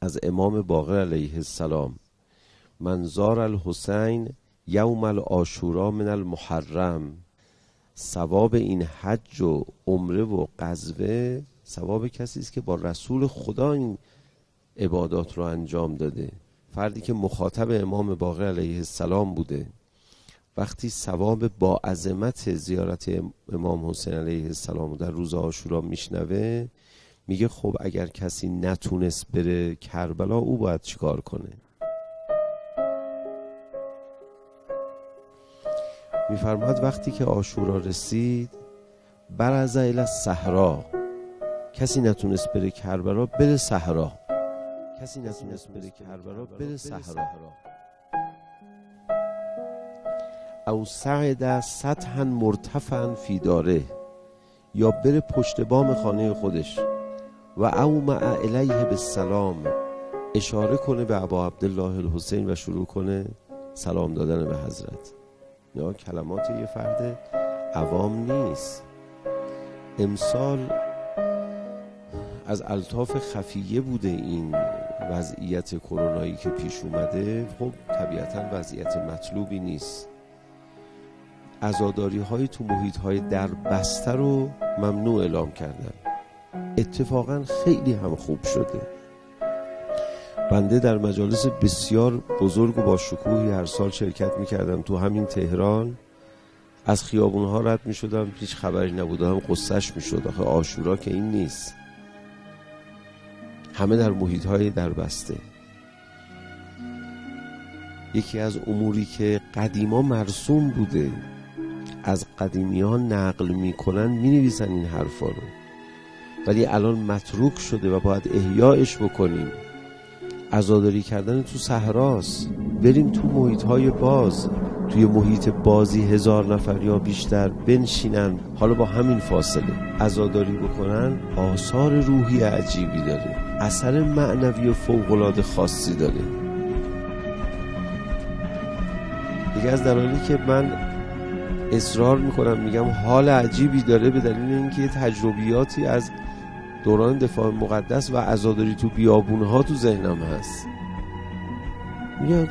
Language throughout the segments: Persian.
از امام باقر علیه السلام: من زار الحسین یوم العاشورا من المحرم. ثواب این حج و عمره و غزوه ثواب کسی است که با رسول خدا این عبادات رو انجام داده. فردی که مخاطب امام باقر علیه السلام بوده وقتی ثواب با عظمت زیارت امام حسین علیه السلام در روز عاشورا میشنوه، میگه خب اگر کسی نتونست بره کربلا، او باید چیکار کنه؟ میفرماد وقتی که عاشورا رسید، برز الی الصحرا، کسی نتونست بره کربلا، بره صحرا. کسی نتونست بره کربلا، بره صحرا. او صعد سطحا مرتفعا فی داره، یا بره پشت بام خانه خودش و اومع الیه بالسلام، اشاره کنه به ابا عبدالله الحسین و شروع کنه سلام دادن به حضرت. یا کلمات یه فرد عوام نیست. امسال از الطاف خفیه بوده این وضعیت کرونایی که پیش اومده. خب طبیعتا وضعیت مطلوبی نیست. عزاداری های تو محیط های در بسته رو ممنوع اعلام کردن. اتفاقا خیلی هم خوب شده. بنده در مجالس بسیار بزرگ و با شکوهی هر سال شرکت میکردم تو همین تهران. از خیابونها رد میشدم، هیچ خبری نبودم، قصهش میشد. آخه عاشورا که این نیست، همه در محیط های در بسته. یکی از اموری که قدیما مرسوم بوده، از قدیمیان نقل میکنن، مینویسن این حرفا رو، ولی الان متروک شده و باید احیایش بکنیم. عزاداری کردن تو صحراست. بریم تو محیط های باز، توی محیط بازی 1000 نفر یا بیشتر بنشینن، حالا با همین فاصله عزاداری بکنن. آثار روحی عجیبی داره، اثر معنوی و فوق‌العاده خاصی داره. دیگه از دلایلی که من اصرار میکنم میگم حال عجیبی داره، به دلیل اینکه تجربیاتی از دوران دفاع مقدس و عزاداری تو بیابونها تو ذهنم هست. میاد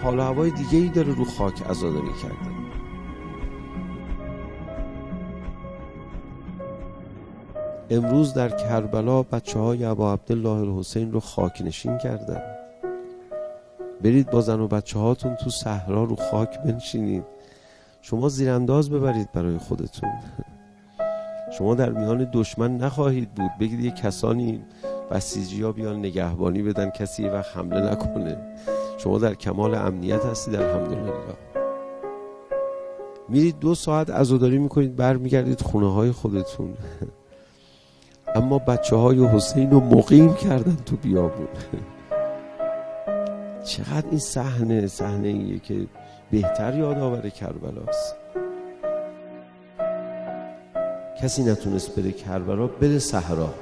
حال و هوای دیگه ای داره رو خاک عزاداری کردن. امروز در کربلا بچه‌های ابا عبدالله الحسین رو خاک نشین کردن. برید با زن و بچه هاتون تو صحرا رو خاک بنشینید. شما زیرانداز ببرید برای خودتون. شما در میان دشمن نخواهید بود. بگید یه کسانی بسیجی ها بیان نگهبانی بدن کسی یه وقت حمله نکنه. شما در کمال امنیت هستید الحمدلله. میرید 2 ساعت عزاداری میکنید، برمیگردید خونه های خودتون. اما بچه های حسین رو مقیم کردن تو بیابون. چقدر این صحنه ایه که بهتر یادآور کربلاست. کسی نتونست بره کربلا، بره صحرا.